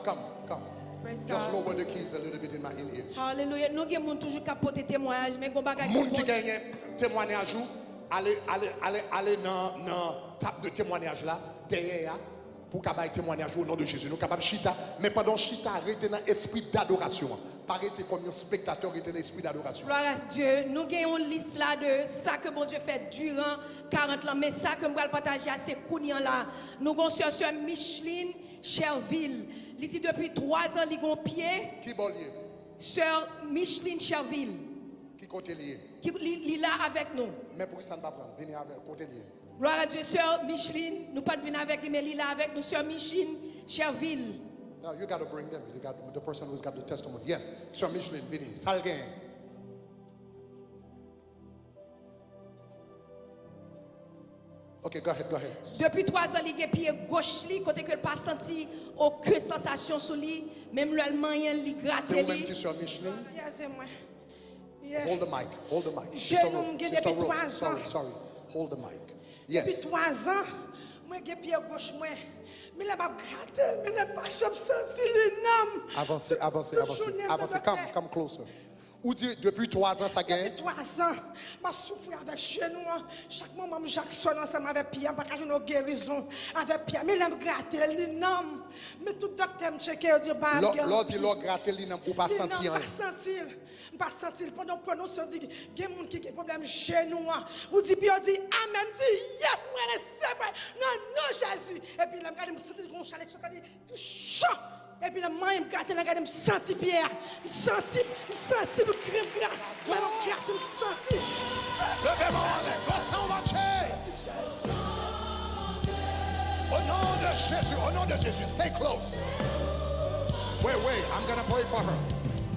Come. Just lower the keys a little bit in my ears. Hallelujah. Nous avons toujours capoté témoignage, mais qu'on bagage. Moun qui gagne témoignage, allez dans table de témoignage là, derrière, pour qu'il témoignage au nom de Jésus. Nous sommes capables de chita, mais pendant chita, arrêtez dans l'esprit d'adoration. Pas arrêter comme un spectateur, arrêtez dans l'esprit d'adoration. Gloire à Dieu. Nous avons une liste là de ça que bon Dieu fait durant 40 ans. Mais ça que nous allons partager à ces counions là. Nous avons sur Micheline Cherville. Ici depuis 3 ans, il a un pied. Qui est lié? Sœur Micheline Cherville. Qui côté lié? Qui est là avec nous. Mais pour que ça ne va pas prendre, venez avec côté lié. Gloire à Dieu, sœur Micheline. Nous pas venir avec lui, mais il est là avec nous, sœur Micheline Cherville. Now you got to bring them. You got the person who's got the testimony. Yes, Sir Micheline, venez. Salgain. Okay, go ahead. Depuis 3 ans, il a pied gauche, côté que il pas senti aucune sensation sur lui, même le moyen il gratte. C'est vous-même qui Sir Micheline? Yes, c'est moi. Hold the mic. J'ai Sister depuis 3 ans. Sorry. Hold the mic. Depuis Yes. 3 ans, moi j'ai pied gauche moi. Mais là, je gratte, mais là, pas senti le nom. Avancez. Come closer. Ou dit depuis 3 ans ça gagne? Depuis 3 ans, je souffre avec chez nous. Chaque moment, Jackson ensemble avec Pierre, parce que j'ai une guérison avec Pierre. Mais là, je gratte le nom. Mais tout docteur me checké, il dit, bah, l'autre dit, l'autre gratte le nom ou pas sentir. Pas sentir. Pendant que nous sommes dit, il y a des gens qui ont des problèmes chez nous. Vous dites, puis on dit, Amen, dit, yes, moi, c'est vrai. Non, Jésus. Et puis là, je me sentir comme un chalet, je suis chaud. Et puis là, moi, je me gratte, je me sens Pierre. Je me sens, je me crème, je me gratte, je me sens. Levez-moi, on va au nom de Jésus, stay close. Wait, I'm going to pray for her.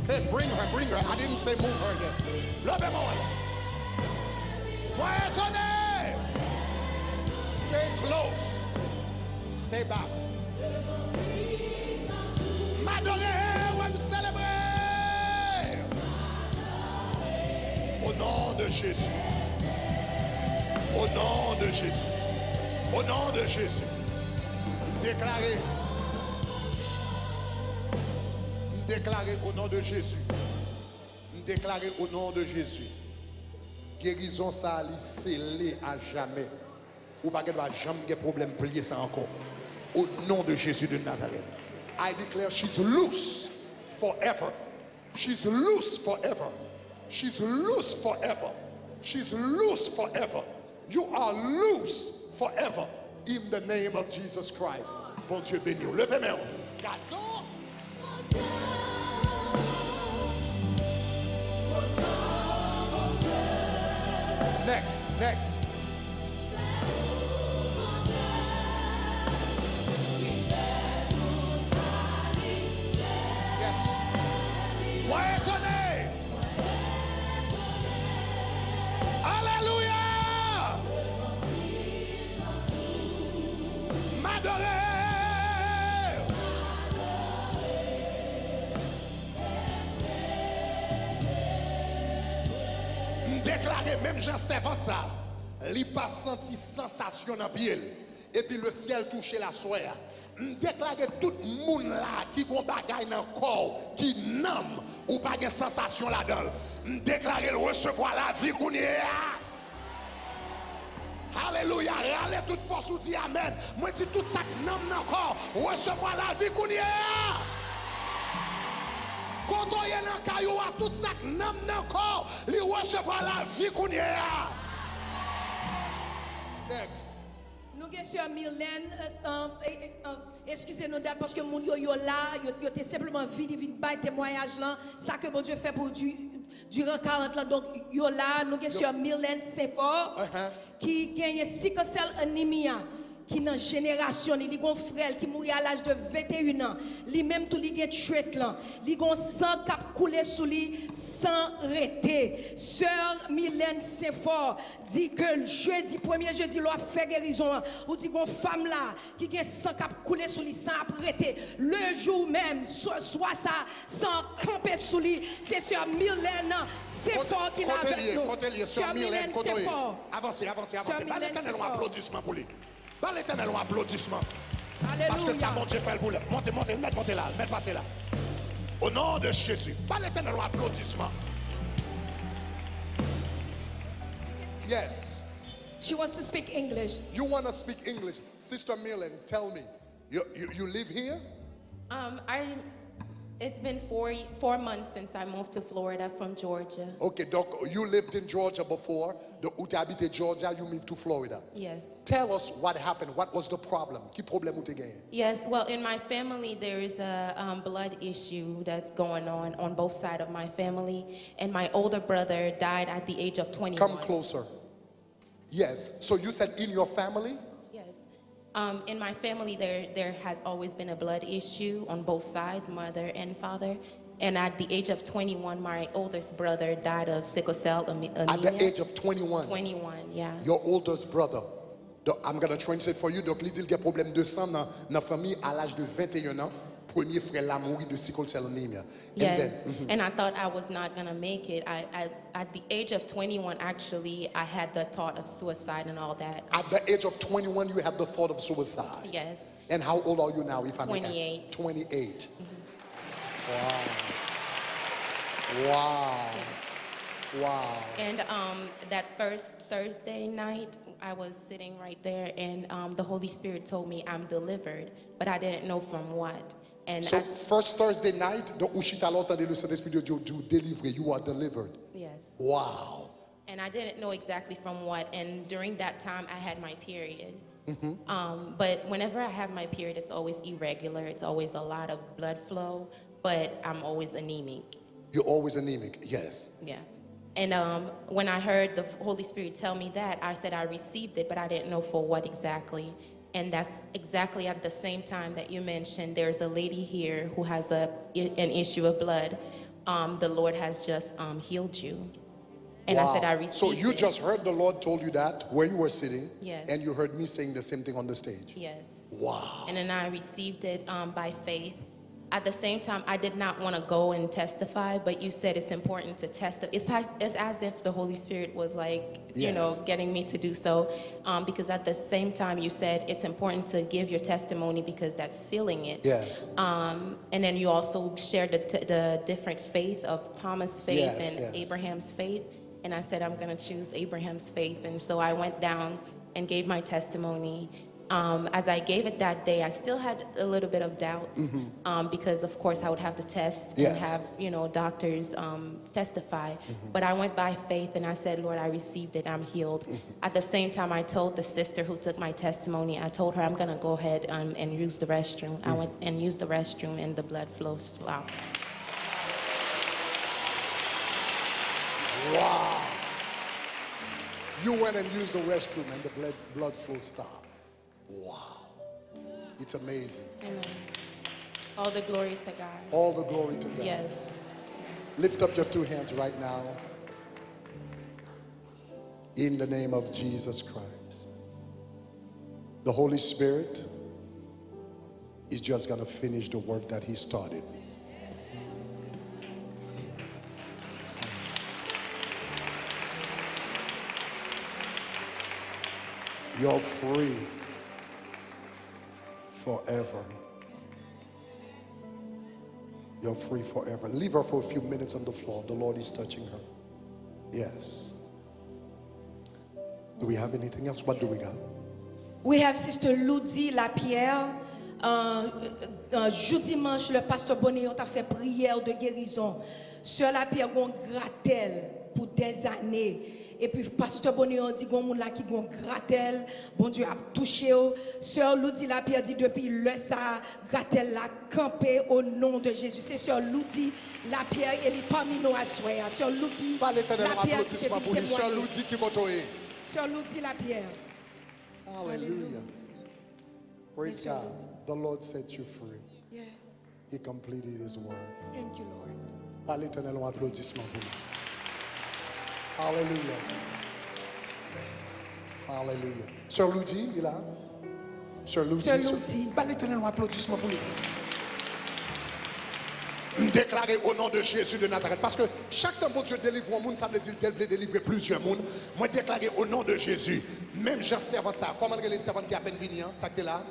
Okay, bring her. I didn't say move her yet. Levez-moi. Moi, étonné. Stay close. Stay back. M'adorer ou me célébrer. Au nom de Jésus. Au nom de Jésus. Au nom de Jésus. Déclarez au nom de Jésus. Déclarez au nom de Jésus. Guérison ça li scellé à jamais. Ou pas qu'elle va jamais de problème plier ça encore. Au nom de Jésus de Nazareth. I declare she's loose forever. She's loose forever. She's loose forever. She's loose forever. You are loose forever. In the name of Jesus Christ. Bon Dieu béni. Levez-moi. Next. Yes. Moi étonné. Alléluia. M'adorer. Déclarer même Jean servante ça. Il pas senti sensation dans pied. Et puis le ciel touché la soie. Déclarer tout le monde là qui a bagaille dans le corps, qui nomme ou pas de sensation là-dedans. Déclarer recevoir la vie qu'on y a. Alléluia. Râlez toute force ou dit amen. Moi dis tout ça nomme dans le corps, recevoir la vie qu'on y a. Quand on est dans le caillou, tout ça nomme dans le corps, il recevoir la vie qu'on y a. Next. Nous sommes sur Mylène, excusez-nous parce que mon yo là, yo était simplement venu bailler témoignage là, ça que bon Dieu fait pour durant 40 ans. Donc yo là, nous sommes sur Mylène Saint-Fort qui gagne sickle cell anemia. Qui dans génération, il a un frère qui mourit à l'âge de 21 ans. Lui-même tout il a tué là. Il a un sang qui a coulé sous lui sans arrêter. Sœur Mylène Saint-Fort dit que le jeudi, premier jeudi, l'a fait guérison. Ou dit une femme là qui a un sang qui a coulé sous lui sans arrêter. Le jour même, soit ça, sans camper sous lui, c'est sœur Mylène Saint-Fort qui l'a avec nous. Sœur Mylène Saint-Fort. Avancez. Pas l'éternel un applaudissement pour lui. Pas l'éternel un applaudissement. Parce que ça, Alléluia. mon Dieu, fait le boulot. Montez, montez là, mettez passez là. Au nom de Jésus. Pas l'éternel, applaudissement. Yes. She wants to speak English. You want to speak English. Sister Millen, tell me. You live here? It's been 4 months since I moved to Florida from Georgia. Okay, donc you lived in Georgia before. Donc, où tu habitais Georgia, you moved to Florida. Yes. Tell us what happened. What was the problem? Qui problème ou te gagne? Yes, well, in my family, there is a blood issue that's going on both sides of my family. And my older brother died at the age of 21. Come closer. Yes. So you said in your family? Yes. In my family, there has always been a blood issue on both sides, mother and father. And at the age of 21, my oldest brother died of sickle cell anemia. At the age of 21. 21, yeah. Your oldest brother. Donc, I'm going to translate for you. Donc, il dit qu'il y a problème de sang dans la famille à l'âge de 21 ans. Premier frère l'a mouru de sickle cell anemia. Yes, and I thought I was not gonna make it. At the age of 21, actually, I had the thought of suicide and all that. At the age of 21, you had the thought of suicide. Yes, And how old are you now, if I may ask? 28. 28. Wow. Wow. and that first Thursday night, I was sitting right there, and the Holy Spirit told me I'm delivered, but I didn't know from what. And So first Thursday night, donc où chita l'entendez le Saint-Esprit de Dieu you delivered, you are delivered. yes, Wow. and I didn't know exactly from what. And during that time, I had my period. But whenever I have my period, it's always irregular. It's always a lot of blood flow, but I'm always anemic. You're always anemic, yes. Yeah. And when I heard the Holy Spirit tell me that, I said I received it, but I didn't know for what exactly. And that's exactly at the same time that you mentioned there's a lady here who has an issue of blood. The Lord has just healed you. And I said I received So you it. just heard the Lord told you that where you were sitting, Yes. and you heard me saying the same thing on the stage. Yes. Wow. And then I received it by faith. At the same time, I did not want to go and testify, but you said it's important to testify. It's as if the Holy Spirit was like, you know, Yes. getting me to do so. Because at the same time, you said it's important to give your testimony because that's sealing it. Yes. And then you also shared the different faith of Thomas' faith Yes, and yes. Abraham's faith. And I said, I'm going to choose Abraham's faith. And so I went down and gave my testimony. As I gave it that day, I still had a little bit of doubts because, of course, I would have to test Yes. and have, you know, doctors testify. But I went by faith and I said, Lord, I received it. I'm healed. At the same time, I told the sister who took my testimony, I told her I'm going to go ahead and use the restroom. I went and used the restroom and the blood flow stopped. Wow. You went and used the restroom and the blood flow stopped. Wow. It's amazing. Amen. All the glory to God. All the glory to God. Yes. Lift up your two hands right now. In the name of Jesus Christ. The Holy Spirit is just going to finish the work that He started. You're free forever. You're free forever. Leave her for a few minutes on the floor. The Lord is touching her. Yes. Do we have anything else? What do we got? We have Sister Ludi Lapierre. Jeudi dimanche, le pasteur Bonnet a fait prière de guérison. Sœur Lapierre a gratel pour des années. Et puis pasteur Bonnet a dit gon moun la qui gon gratel, bon Dieu a touché. Sœur Ludi Lapierre dit depuis le ça gratel la campé au nom de Jésus. C'est sœur Ludi Lapierre, elle est parmi nous à soir. Sœur Ludi Pas l'éternel Lapierre qui applaudissement pour lui. Sœur Ludi qui va toyer. Sœur Ludi Lapierre. Hallelujah. Praise Yes, Sir God. The Lord set you free. Yes. He completed His word. Thank you, Lord. Pas l'éternel applaudissement pour lui. Hallelujah. Hallelujah. Sœur Ludi, il est là? Sœur Ludi. Sœur Ludi. Pas l'éternel applaudissement pour lui. Déclarer au nom de Jésus de Nazareth. Parce que chaque temps que Dieu délivre un monde, ça veut dire qu'il veut délivrer plusieurs mondes. Moi, déclarer au nom de Jésus. Même Jean servante ça. Comment les servantes qui a peine venu, ça qui est là?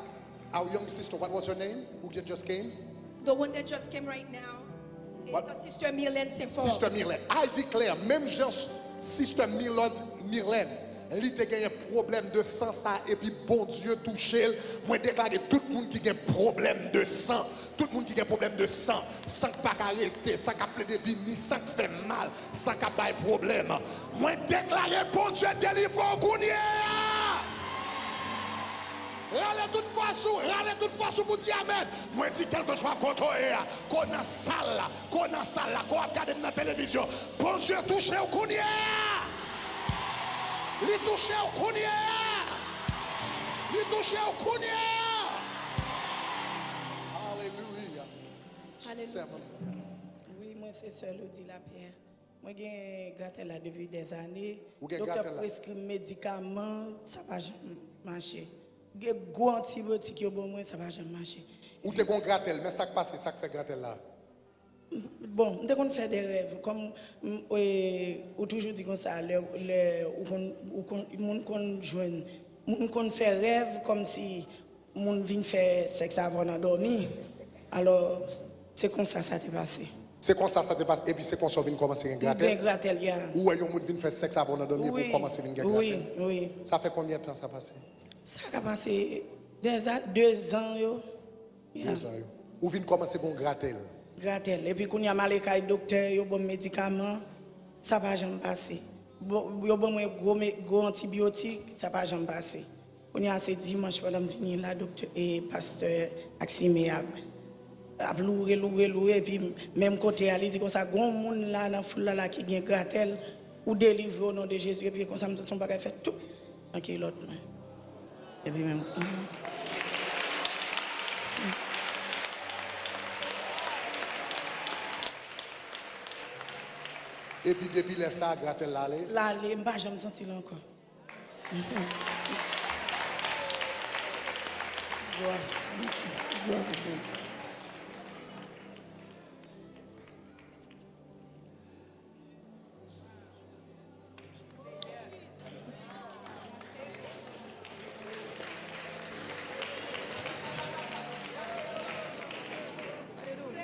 Our young sister, what was her name? Who just came? The one that just came right now is What? a Sister Mylène Saint-Fort. Sister Mylène. I declare, même just Sister Mylène, elle a un problème de sang ça et puis bon Dieu touché. Moi déclare tout le monde qui a un problème de sang, tout le monde qui a un problème de sang, sang qui pas arrêté, sang qui a plein de vie, ni sang qui fait mal, sang qui a pas de problème. Moi déclare bon Dieu délivre au Gounier. Râlez toute façon pour dire Amen. Moi dis quelque soit contre qu'on a salle, qu'on regarde dans la télévision. Bon Dieu touché au Gounier. Li touché au Gounier. Li touché au Gounier. Alléluia. Alléluia. Oui, moi c'est Sœur Lodi Lapierre. Moi j'ai gâté là depuis des années. Ou gen Docteur gâté là? prescrit médicaments, ça va jamais marcher. J'ai gros antibiotiques yo bon moi ça va jamais marcher. Ou te gon gratel, mais ça qui passe, ça qui fait gratel là. Bon, dès qu'on fait des rêves, comme ou toujours dit comme ça, moun qu'on joine, moun qu'on fait rêve comme si moun vient faire sexe avant de dormir. Alors c'est comme ça t'est passé. C'est comme ça te passe et puis c'est comme ça vient commencer à gratter. Bien gratter ya. Ou yon moun vient faire sexe avant de dormir pour commencer à gratter. Oui, oui. Ça fait combien de temps ça passe? Ça a passé 2 ans yo. 2 ans. Ou vient commencer à gratter. Gratel. Et puis quand y a mal au docteur, yo bon médicament, ça va jamais passer. Yo bon gros antibiotiques, ça va jamais passer. Quand y a ce dimanche pendant venir là docteur et pasteur Axime a loué et puis même côté elle dit comme ça grand monde là dans foule là qui gagne gratel ou délivrer au nom de Jésus et puis comme ça me son bagage fait tout en qui l'autre. Et puis même Et puis depuis les ça, gratter l'aller. L'aller, je ne vais jamais sentir encore.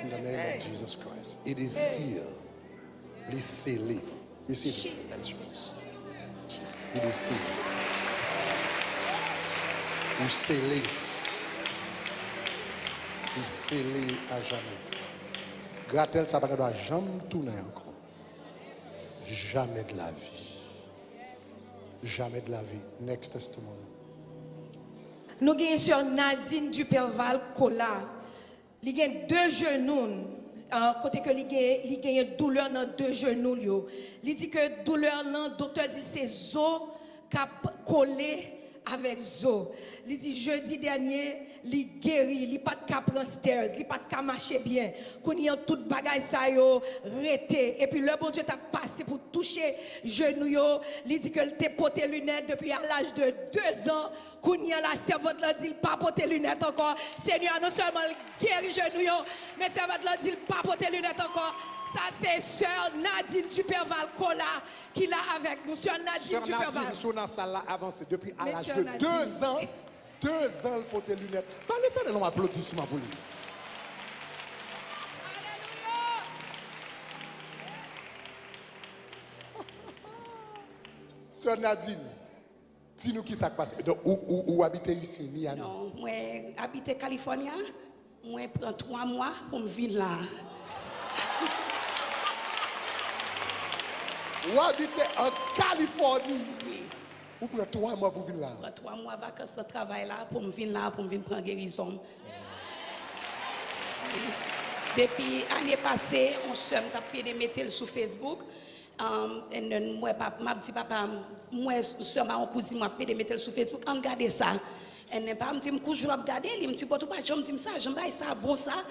In the name of Jesus Christ. It is sealed. Please seal it. Receive it. It is sealed. Ou scellé. Il est scellé à jamais. Gratel, ça ne doit jamais tourner encore. Jamais de la vie. Jamais de la vie. Next testimony. Nous avons sur Nadine Duperval Kola. Il y a 2 genoux. Côté que il y a douleur dans 2 genoux. Il dit que douleur là, docteur dit c'est os qui a collé avec os. Il dit jeudi dernier, il guéri, il pas de prendre stairs, il pas de marcher bien. Quand il y a tout bagage ça yo rété et puis le bon Dieu t'a passé pour toucher genou yo, il dit que il t'a porté lunettes depuis à l'âge de 2 ans. Quand il y a la servante là dit pas porter lunettes encore. Seigneur non seulement guéri genou yo, mais servante là dit pas porter lunettes encore. Ça c'est sœur Nadine Duperval Kola qui l'a avec nous. Sœur Nadine Sœur Duperval. Nadine, son salle a avancé depuis à l'âge Sœur de Nadine. 2 ans. 2 ans pour tes lunettes. Pas le temps de l'homme applaudissement pour lui. Sœur Nadine, dis-nous qui ça passe. Où habitez ici, Miami? Non, moi habite en Californie. Moi prends 3 mois pour me venir là. Où habitez en Californie? Oui. Ou prend 3 mois pour venir là? Prends 3 mois vacances de travail là pour me venir là pour me venir prendre guérison. Depuis l'année passée, on se fait des métels sur Facebook. Et moi, m'a dit papa, moi, seulement on cousine m'a fait des métels sur Facebook. On regarde ça. Et papa me dit, je vais regarder. Il me dit, bon, tu vas me dire ça, j'aime bien ça, bon ça.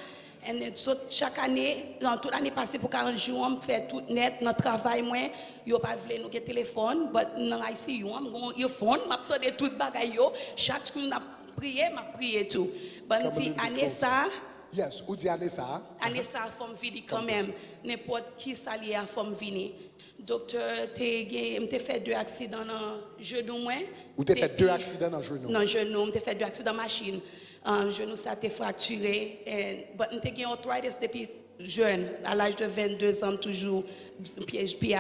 Et chaque année, dans toute l'année passée pour 40 jours, on fait tout net dans le travail. Moi, yo pas voulu nous get téléphone, mais dans ICU, on a iPhone, m'a donné tout bagay yo. Chaque jour m'a prié tout. Bon dit année ça. Yes, ou dit année ça? Année ça forme vini quand même. N'importe qui s'allie à forme vini. Docteur, t'ai fait 2 accidents dans le genou moi. Ou t'as fait 2 accidents dans le genou? Dans le genou, t'ai fait 2 accidents machine. Genou ça a été fracturé. Et j'ai eu arthritis depuis jeune, à l'âge de 22 ans, toujours, puis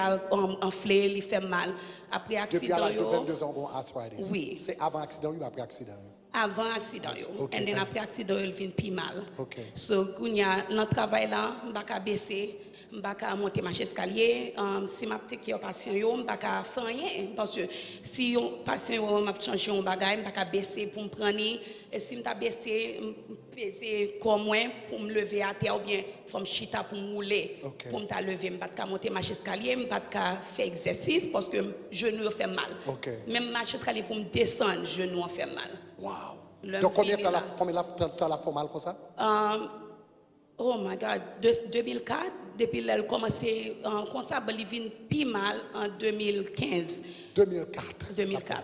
enflé, il fait mal. Après accident. Depuis à l'âge de 22 ans, on a arthritis. Oui. C'est avant accident ou après accident? Avant accident, Okay. et après accident, il vient plus mal. Ok. So, dans le travail là, je ne vais pas baisser, je ne vais pas monter ma chaise escalier. Si je suis un patient, je ne vais pas faire rien. Parce que si un patient m'a changé un bagage, je ne vais pas baisser pour me prendre. Et si je baisser, je peser comme moi pour me lever à terre ou bien faut me chita pour me rouler. Ok. Pour me lever, je ne vais pas monter ma chaise escalier, je ne vais pas faire exercice parce que le genou fait mal. Ok. Même ma chaise escalier pour me descendre, le genou fait mal. Wow. Le Donc combien de film, temps la fait mal comme ça? Oh my God, 2004, depuis qu'elle a commencé, comme ça, il vient plus mal en 2015. 2004. 2004.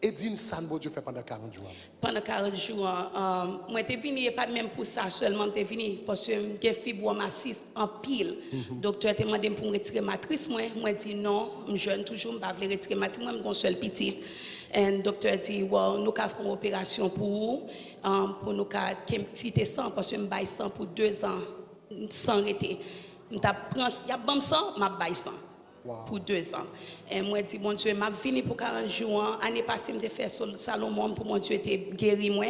Et dis-nous ça, bon Dieu fait pendant 40 jours. Pendant 40 jours, moi j'étais venu, pas même pour ça seulement, j'étais venu parce que j'ai fibromatie en pile. Le docteur a demandé pour me retirer matrice, moi j'ai dit non, je suis jeune toujours, je ne veux pas retirer matrice, moi j'ai un seul petit. Et le docteur a dit, well, nous avons fait une opération pour nous quitter sang, parce que je vais sang pour 2 ans sans arrêter. Il y a bon sang, je vais sang. Wow. Pour 2 ans. Et moi, je dis, mon Dieu, je venu pour 40 jours. L'année passée, je fait sur le Salomon pour mon Dieu, était guéri moi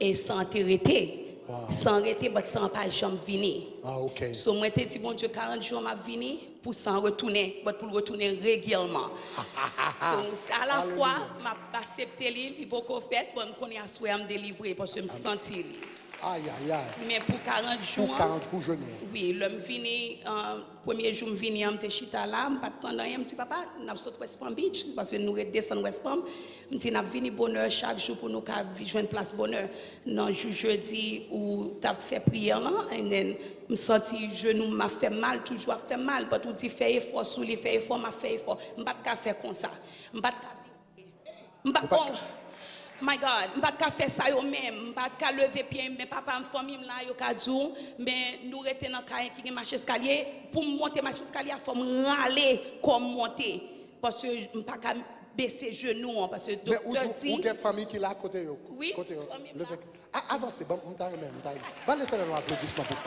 et sans arrêter. Wow. Sans arrêter, mais sans pas jamais venir. Ah, ok. So, moi, je dis, mon Dieu, 40 jours, je venu pour s'en retourner, mais pour retourner régulièrement. So, à la fois, je accepté l'île, il faut qu'on fait, pour me connaître à souhait à me délivrer, parce que je me sens l'île. Aïe, aïe, aïe. Mais pour 40 jours. Pour 40 jours, genou. Oui, l'homme vini, premier jour, je vini, je suis chita là, je pas attendre rien, je dis papa, nous sommes West Palm Beach, parce que nous descendons West Palm. Je dis, nous vini bonheur chaque jour pour nous joindre place bonheur. Non, jeudi, où tu as fait prière là, et je me senti genou m'a fait mal, toujours fait mal, parce que tu dis, fais effort, sous les fais effort, m'a fait effort. Je ne peux pas faire comme ça. Je ne peux pas. My God, je ne peux pas faire ça moi-même, je ne peux pas lever pied, mais papa, ma famille, là, yo ka djou, mais nous rester dans le cas qui marche escalier, pour monter marche escalier, il faut me râler comme monter, parce que je ne peux pas baisser genoux, parce que Mais docteur dit... où il y a une famille qui est là à côté? Oui, côté, famille le là. fait- Ah, avancez, bon, on t'a remis, on t'a remis. Bon, l'éternel, un applaudissement pour la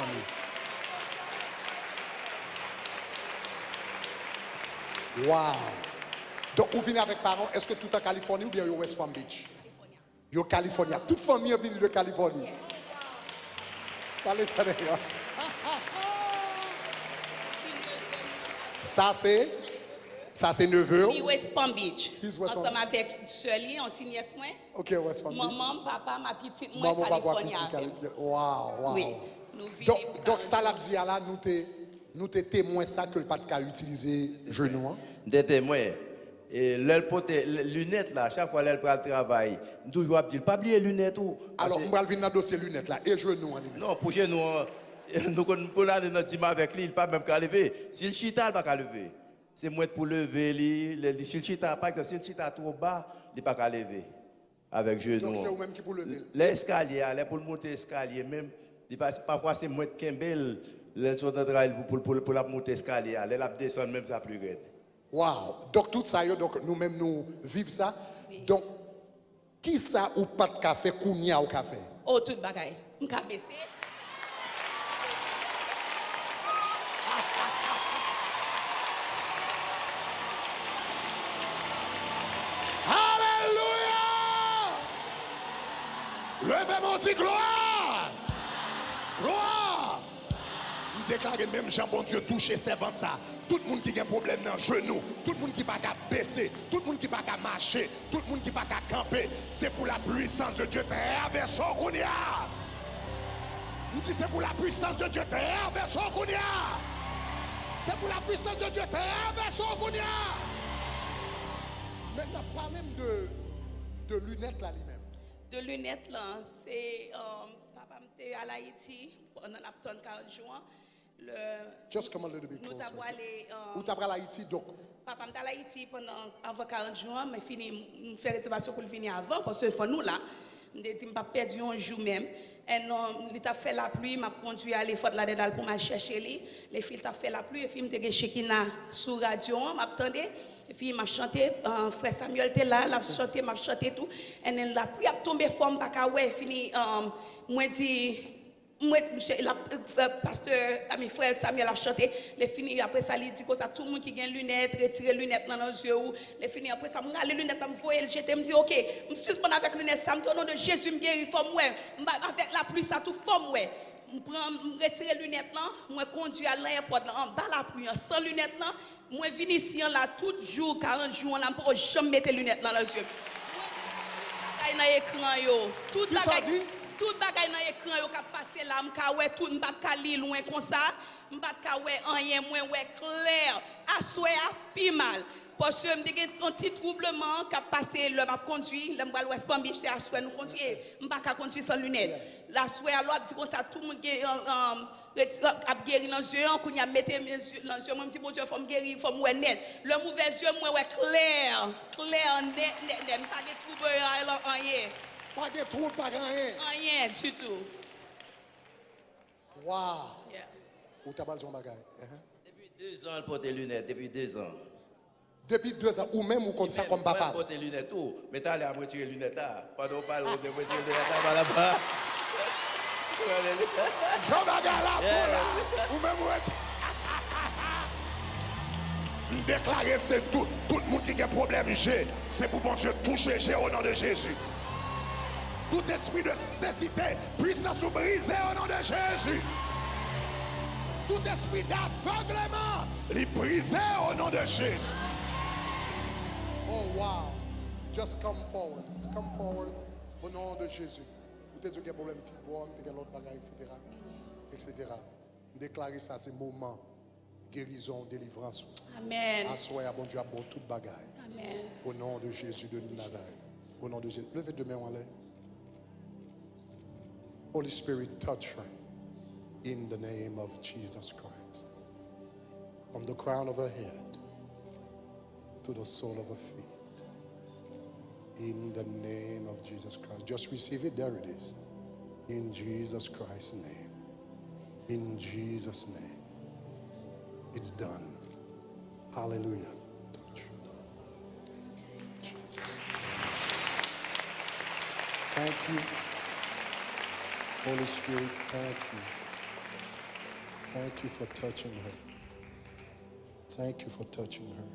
famille. Wow. Donc, vous venez avec parents, est-ce que tout en Californie ou bien au West Palm Beach? Yo Californie. Toute famille est venue de Californie. Pas l'éternel. Ça c'est neveu. Oui, West Palm Beach. He's West Palm Ensemble avec Shirley, on tient nièce moi. OK, West Palm Beach. Maman, papa, ma petite, moi, Maman, papa, Californie. petit. Wow. Oui. Nous vivons Donc ça l'a dit là, nous t'es témoin ça que le pas de utiliser genou. Hein? Des témoins. Et leur pote lunettes là, chaque fois qu'elle prend le travail, toujours dire pas oublier lunettes ou. Alors, on va venir dans le dossier lunettes là et genou. Non, pour chez nous, nous connaissons notre team avec lui, il pas même qu'à lever. Si le chita, il pas qu'à lever. C'est moins pour lever lui. Si le chita, par exemple, si le chita trop bas, il pas qu'à lever. Avec genou. Donc c'est vous-même qui pour lever. L'escalier, pour monter l'escalier même, parfois c'est moins de Kimbel, les sont en train pour la monter l'escalier, elle a descendre même ça plus raide. Wow. Donc tout ça, donc nous-mêmes nous vivons ça. Donc, qui ça ou pas de café, kounia au café? Oh, tout bagaille. Je vais baisser. Alléluia! Levez mon petit gloire! Gloire! Je déclare même Jean bon Dieu toucher ses ventes ça. Tout le monde qui a un problème dans le genou, tout le monde qui n'a pas qu'à baisser, tout le monde qui n'a pas qu'à marcher, tout le monde qui n'a pas qu'à camper, c'est pour la puissance de Dieu. Traverse Kounia. Je dis c'est pour la puissance de Dieu. Traverse Kounia. C'est pour la puissance de Dieu. Traverse Kounia. Maintenant, parlez de lunettes là lui-même. De lunettes là, c'est papa m'était à l'Haïti pendant la 40 jours. Just come a little bit Nous closer. t'avons allé. Où t'as pris l'Haïti donc? Papa m'était à l'Haïti pendant avant 40 jours, mais fini faire réservation pour venir avant parce que pour nous là, Je me dis, je pas perdu un jour même. Et non, il t'a fait la pluie, m'a conduit à l'effort de la dédale pour m'a chercher lui. Les filles t'a fait la pluie, et puis m'te Shekina sur radio, m'attendait. Et puis m'a chanté, frère Samuel était là, m'a chanté tout. Et la pluie a tombé forme pas qu'à ouais, fini moi dit moi pasteur ami frère Samuel a chanté les fini après ça il dit que ça tout le monde qui gagne lunettes retirer lunettes dans les yeux les fini après ça me les lunettes me voyer j'étais me dit OK me suspendre avec lunettes ça me au nom de Jésus me guérir forme ouais avec la pluie ça tout forme ouais me prend retirer lunettes là moi conduire à l'aéroport en bas la pluie sans lunettes là moi venir ici là tout jour 40 jours on n'a pas jamais mettre lunettes dans les yeux dans écran yo tout bagage tout bagay dans écran yo ka passer là m'ka ouais tout m'pas ka li loin comme ça m'pas ka ouais rien moins ouais clair assoé a pi mal parce que me gen un petit troublement ka passer le m'a conduit le m'pa l'ouest pambi c'est assoé nous conduire m'pas ka conduire sans lunettes la soué alors dit comme ça tout le monde a guéri dans yeux qu'on y a mettre dans yeux moi me dit bon Dieu faut me guérir faut me net le mauvais yeux moi ouais clair net m'pas de trouble rien. Pas de trou, pas de rien. Rien du tout. Wow. Yeah. Où t'as pas le bagage? Depuis 2 ans, elle porte des lunettes. Depuis 2 ans. Depuis 2 ans, ou même ou comme ça, comme papa. Elle porte des lunettes tout. Mais t'as allé à retirer les lunettes là. Pendant qu'on parle de retirer les lunettes là-bas. Jean Bagarre là, ou même ou déclarer c'est tout le monde qui a un problème G, c'est pour bon Dieu toucher G au nom de Jésus. Tout esprit de cécité, puissance ou brisé au nom de Jésus. Tout esprit d'aveuglement, les brisé au nom de Jésus. Oh wow. Just come forward. Come forward au nom de Jésus. Vous avez un problème de fibrome, vous avez l'autre bagage, etc. etc. Déclarer ça, c'est moment. Guérison, délivrance. Amen. Assoyez à bon Dieu à bon toute bagaille. Amen. Au nom de Jésus de Nazareth. Au nom de Jésus. Levez deux mains en l'air. Holy Spirit, touch her in the name of Jesus Christ. From the crown of her head to the sole of her feet. In the name of Jesus Christ. Just receive it. There it is. In Jesus Christ's name. In Jesus' name. It's done. Hallelujah. Touch. Jesus. Thank you. Holy Spirit, thank you. Thank you for touching her. Thank you for touching her.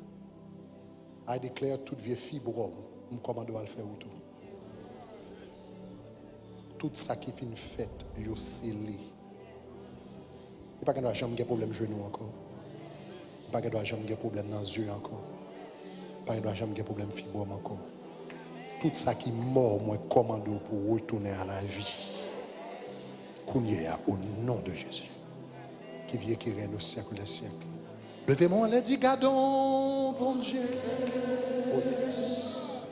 I declare toute vieille fibrome, je commande à le faire autour. Tout ça qui fait une fête, yo scellé. Il n'y a pas que nous jamais de problème genou encore. Il n'y a pas que nous jamais de problème dans les yeux encore. Il n'y a pas que nous jamais de problème fibrome encore. Tout ça qui est mort, moi commande pour retourner à la vie. Au nom de Jésus, qui vient qui règne au siècle des siècles. Levez-moi, les dit, gardons, bon Dieu. Oh yes.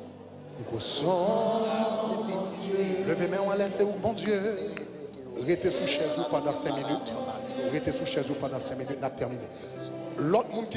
Levez-moi, laissez où, bon Dieu. Restez sous chez vous pendant 5 minutes. Restez sous chez vous pendant 5 minutes, n'a terminé. L'autre monde qui